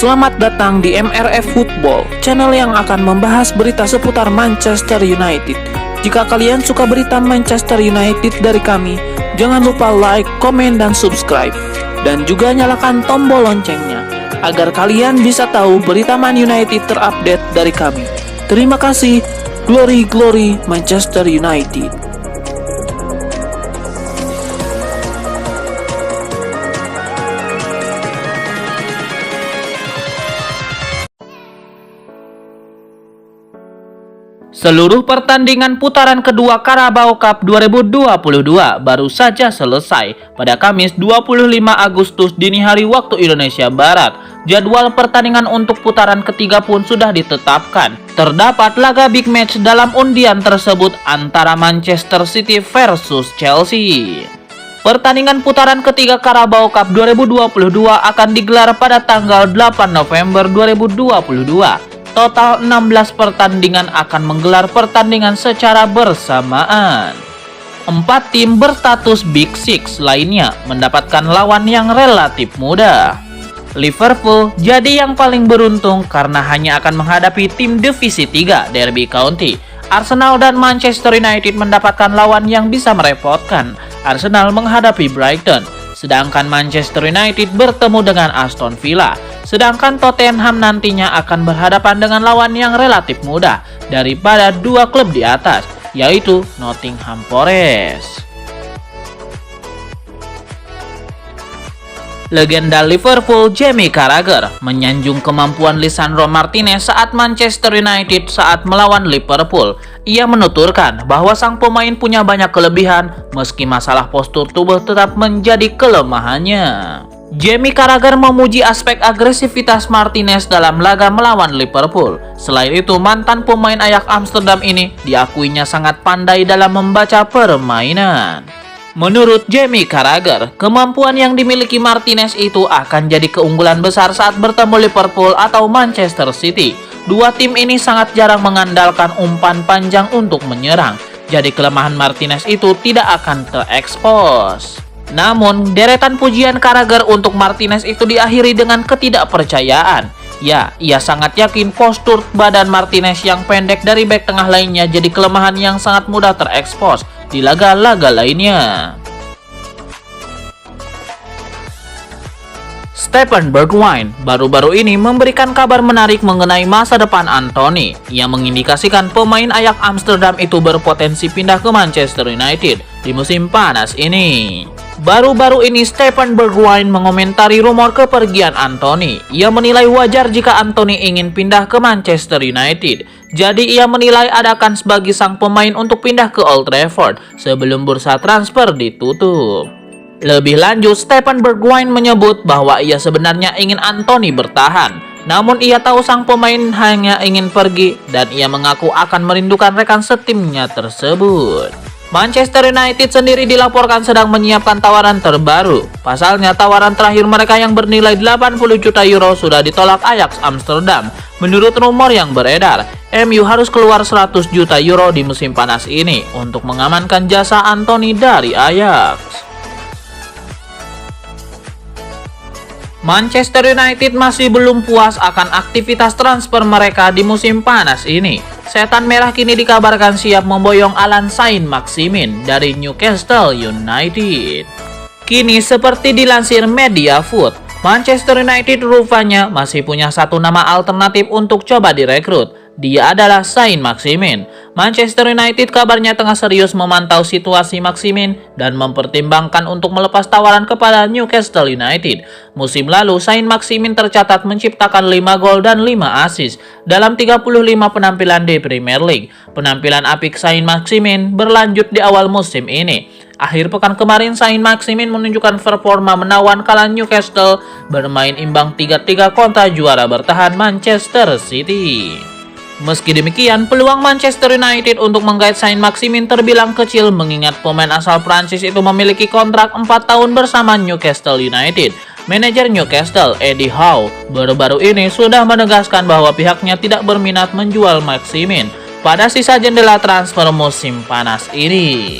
Selamat datang di MRF Football, channel yang akan membahas berita seputar Manchester United. Jika kalian suka berita Manchester United dari kami, jangan lupa like, komen, dan subscribe. Dan juga nyalakan tombol loncengnya, agar kalian bisa tahu berita Man United terupdate dari kami. Terima kasih, Glory Glory Manchester United. Seluruh pertandingan putaran kedua Carabao Cup 2022 baru saja selesai pada Kamis 25 Agustus dini hari waktu Indonesia Barat. Jadwal pertandingan untuk putaran ketiga pun sudah ditetapkan. Terdapat laga big match dalam undian tersebut antara Manchester City versus Chelsea. Pertandingan putaran ketiga Carabao Cup 2022 akan digelar pada tanggal 8 November 2022. Total 16 pertandingan akan menggelar pertandingan secara bersamaan. 4 tim berstatus Big Six lainnya mendapatkan lawan yang relatif mudah. Liverpool jadi yang paling beruntung karena hanya akan menghadapi tim Divisi 3 Derby County. Arsenal dan Manchester United mendapatkan lawan yang bisa merepotkan. Arsenal menghadapi Brighton, sedangkan Manchester United bertemu dengan Aston Villa. Sedangkan Tottenham nantinya akan berhadapan dengan lawan yang relatif mudah daripada dua klub di atas, yaitu Nottingham Forest. Legenda Liverpool Jamie Carragher menyanjung kemampuan Lisandro Martinez saat Manchester United saat melawan Liverpool. Ia menuturkan bahwa sang pemain punya banyak kelebihan, meski masalah postur tubuh tetap menjadi kelemahannya. Jamie Carragher memuji aspek agresivitas Martinez dalam laga melawan Liverpool. Selain itu, mantan pemain Ajax Amsterdam ini diakuinya sangat pandai dalam membaca permainan. Menurut Jamie Carragher, kemampuan yang dimiliki Martinez itu akan jadi keunggulan besar saat bertemu Liverpool atau Manchester City. Dua tim ini sangat jarang mengandalkan umpan panjang untuk menyerang, jadi kelemahan Martinez itu tidak akan terekspos. Namun, deretan pujian Carragher untuk Martinez itu diakhiri dengan ketidakpercayaan. Ya, ia sangat yakin postur badan Martinez yang pendek dari bek tengah lainnya jadi kelemahan yang sangat mudah terekspos di laga-laga lainnya. Stephen Bergwijn baru-baru ini memberikan kabar menarik mengenai masa depan Anthony. Ia mengindikasikan pemain Ajax Amsterdam itu berpotensi pindah ke Manchester United di musim panas ini. Baru-baru ini Stephen Bergwijn mengomentari rumor kepergian Anthony. Ia menilai wajar jika Anthony ingin pindah ke Manchester United. Jadi ia menilai ada kans bagi sang pemain untuk pindah ke Old Trafford sebelum bursa transfer ditutup. Lebih lanjut, Stephen Bergwijn menyebut bahwa ia sebenarnya ingin Anthony bertahan. Namun ia tahu sang pemain hanya ingin pergi dan ia mengaku akan merindukan rekan setimnya tersebut. Manchester United sendiri dilaporkan sedang menyiapkan tawaran terbaru. Pasalnya tawaran terakhir mereka yang bernilai 80 juta euro sudah ditolak Ajax Amsterdam. Menurut rumor yang beredar, MU harus keluar 100 juta euro di musim panas ini untuk mengamankan jasa Anthony dari Ajax. Manchester United masih belum puas akan aktivitas transfer mereka di musim panas ini. Setan Merah kini dikabarkan siap memboyong Alan Saint-Maximin dari Newcastle United. Kini seperti dilansir Mediafoot, Manchester United rupanya masih punya satu nama alternatif untuk coba direkrut. Dia adalah Saint-Maximin. Manchester United kabarnya tengah serius memantau situasi Maximin dan mempertimbangkan untuk melepas tawaran kepada Newcastle United. Musim lalu, Saint-Maximin tercatat menciptakan 5 gol dan 5 assist dalam 35 penampilan di Premier League. Penampilan apik Saint-Maximin berlanjut di awal musim ini. Akhir pekan kemarin, Saint-Maximin menunjukkan performa menawan kala Newcastle bermain imbang 3-3 kontra juara bertahan Manchester City. Meski demikian, peluang Manchester United untuk menggait Saint-Maximin terbilang kecil mengingat pemain asal Prancis itu memiliki kontrak 4 tahun bersama Newcastle United. Manajer Newcastle, Eddie Howe, baru-baru ini sudah menegaskan bahwa pihaknya tidak berminat menjual Maximin pada sisa jendela transfer musim panas ini.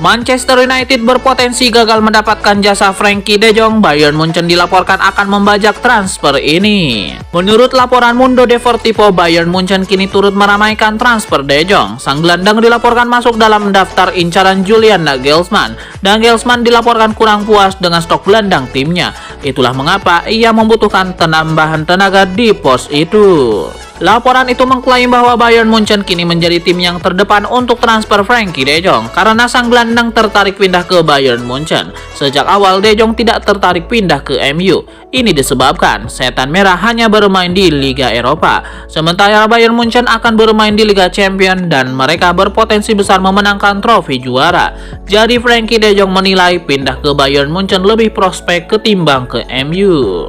Manchester United berpotensi gagal mendapatkan jasa Frenkie de Jong. Bayern Munchen dilaporkan akan membajak transfer ini. Menurut laporan Mundo Deportivo, Bayern Munchen kini turut meramaikan transfer de Jong. Sang gelandang dilaporkan masuk dalam daftar incaran Julian Nagelsmann. Nagelsmann dilaporkan kurang puas dengan stok gelandang timnya. Itulah mengapa ia membutuhkan penambahan tenaga di pos itu. Laporan itu mengklaim bahwa Bayern Munchen kini menjadi tim yang terdepan untuk transfer Frenkie de Jong karena sang gelandang tertarik pindah ke Bayern Munchen. Sejak awal de Jong tidak tertarik pindah ke MU. Ini disebabkan Setan Merah hanya bermain di Liga Eropa, sementara Bayern Munchen akan bermain di Liga Champions dan mereka berpotensi besar memenangkan trofi juara. Jadi Frenkie de Jong menilai pindah ke Bayern Munchen lebih prospek ketimbang ke MU.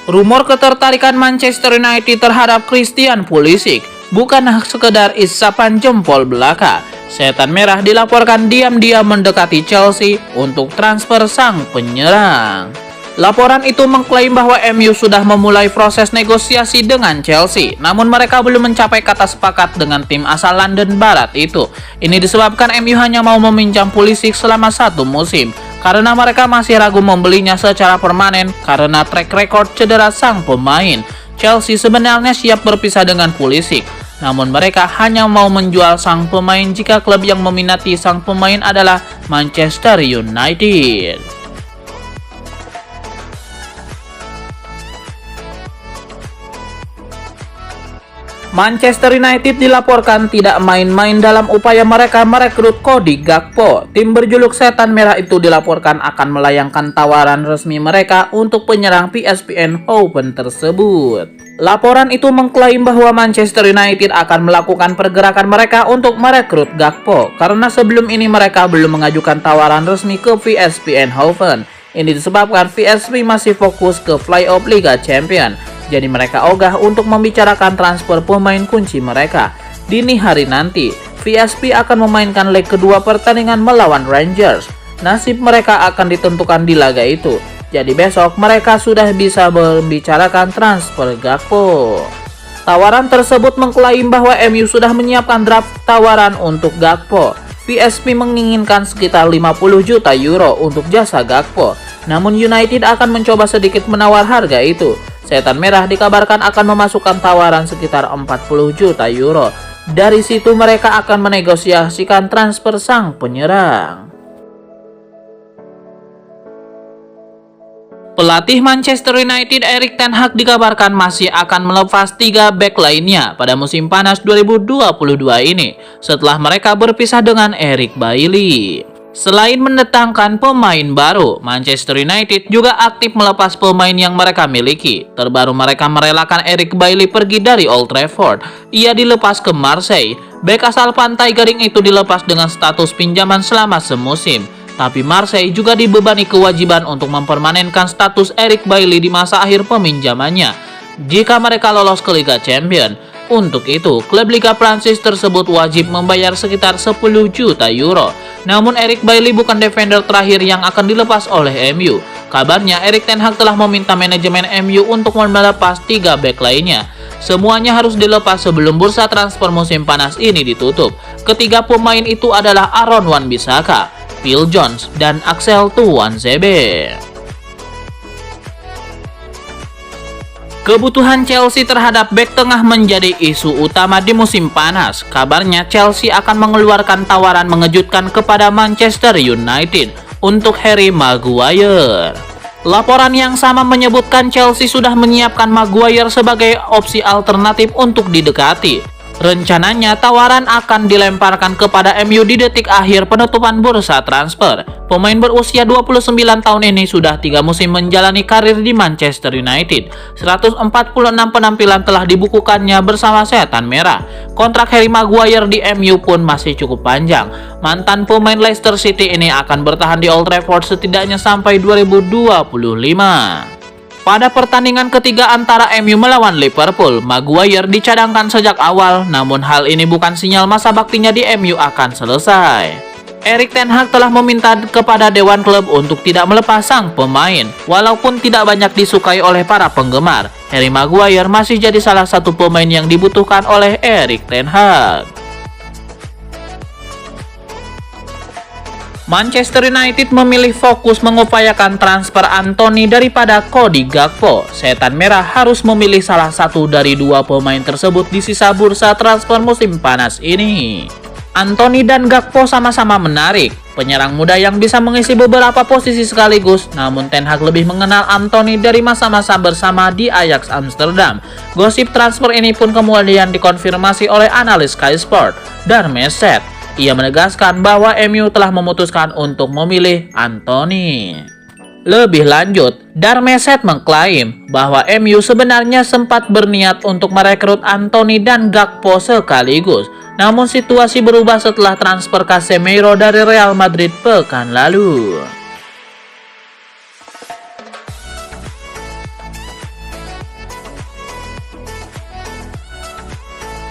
Rumor ketertarikan Manchester United terhadap Christian Pulisic bukan sekedar isapan jempol belaka. Setan Merah dilaporkan diam-diam mendekati Chelsea untuk transfer sang penyerang. Laporan itu mengklaim bahwa MU sudah memulai proses negosiasi dengan Chelsea, namun mereka belum mencapai kata sepakat dengan tim asal London Barat itu. Ini disebabkan MU hanya mau meminjam Pulisic selama 1 musim, karena mereka masih ragu membelinya secara permanen karena track record cedera sang pemain. Chelsea sebenarnya siap berpisah dengan Pulisic, namun mereka hanya mau menjual sang pemain jika klub yang meminati sang pemain adalah Manchester United. Manchester United dilaporkan tidak main-main dalam upaya mereka merekrut Cody Gakpo. Tim berjuluk Setan Merah itu dilaporkan akan melayangkan tawaran resmi mereka untuk penyerang PSV Eindhoven tersebut. Laporan itu mengklaim bahwa Manchester United akan melakukan pergerakan mereka untuk merekrut Gakpo karena sebelum ini mereka belum mengajukan tawaran resmi ke PSV Eindhoven. Ini disebabkan PSV masih fokus ke playoff Liga Champions. Jadi mereka ogah untuk membicarakan transfer pemain kunci mereka. Dini hari nanti, PSV akan memainkan leg kedua pertandingan melawan Rangers. Nasib mereka akan ditentukan di laga itu. Jadi besok mereka sudah bisa membicarakan transfer Gakpo. Tawaran tersebut mengklaim bahwa MU sudah menyiapkan draft tawaran untuk Gakpo. PSV menginginkan sekitar 50 juta euro untuk jasa Gakpo. Namun United akan mencoba sedikit menawar harga itu. Setan Merah dikabarkan akan memasukkan tawaran sekitar 40 juta euro. Dari situ mereka akan menegosiasikan transfer sang penyerang. Pelatih Manchester United Erik ten Hag dikabarkan masih akan melepas 3 bek lainnya pada musim panas 2022 ini setelah mereka berpisah dengan Eric Bailly. Selain mendatangkan pemain baru, Manchester United juga aktif melepas pemain yang mereka miliki. Terbaru mereka merelakan Eric Bailly pergi dari Old Trafford. Ia dilepas ke Marseille. Bek asal Pantai Gading itu dilepas dengan status pinjaman selama semusim. Tapi Marseille juga dibebani kewajiban untuk mempermanenkan status Eric Bailly di masa akhir peminjamannya jika mereka lolos ke Liga Champions. Untuk itu, klub Liga Prancis tersebut wajib membayar sekitar 10 juta euro. Namun Eric Bailly bukan defender terakhir yang akan dilepas oleh MU. Kabarnya Erik ten Hag telah meminta manajemen MU untuk melepas 3 bek lainnya. Semuanya harus dilepas sebelum bursa transfer musim panas ini ditutup. Ketiga pemain itu adalah Aaron Wan-Bissaka, Phil Jones, dan Axel Tuanzebe. Kebutuhan Chelsea terhadap bek tengah menjadi isu utama di musim panas. Kabarnya Chelsea akan mengeluarkan tawaran mengejutkan kepada Manchester United untuk Harry Maguire. Laporan yang sama menyebutkan Chelsea sudah menyiapkan Maguire sebagai opsi alternatif untuk didekati. Rencananya tawaran akan dilemparkan kepada MU di detik akhir penutupan bursa transfer. Pemain berusia 29 tahun ini sudah 3 musim menjalani karir di Manchester United. 146 penampilan telah dibukukannya bersama Setan Merah. Kontrak Harry Maguire di MU pun masih cukup panjang. Mantan pemain Leicester City ini akan bertahan di Old Trafford setidaknya sampai 2025. Pada pertandingan ketiga antara MU melawan Liverpool, Maguire dicadangkan sejak awal, namun hal ini bukan sinyal masa baktinya di MU akan selesai. Erik ten Hag telah meminta kepada Dewan Klub untuk tidak melepas sang pemain. Walaupun tidak banyak disukai oleh para penggemar, Harry Maguire masih jadi salah satu pemain yang dibutuhkan oleh Erik ten Hag. Manchester United memilih fokus mengupayakan transfer Anthony daripada Cody Gakpo. Setan Merah harus memilih salah satu dari dua pemain tersebut di sisa bursa transfer musim panas ini. Anthony dan Gakpo sama-sama menarik, penyerang muda yang bisa mengisi beberapa posisi sekaligus, namun Ten Hag lebih mengenal Anthony dari masa-masa bersama di Ajax Amsterdam. Gosip transfer ini pun kemudian dikonfirmasi oleh analis Sky Sport, Darmeset. Ia menegaskan bahwa MU telah memutuskan untuk memilih Anthony. Lebih lanjut, Darmeset mengklaim bahwa MU sebenarnya sempat berniat untuk merekrut Anthony dan Gakpo sekaligus. Namun situasi berubah setelah transfer Casemiro dari Real Madrid pekan lalu.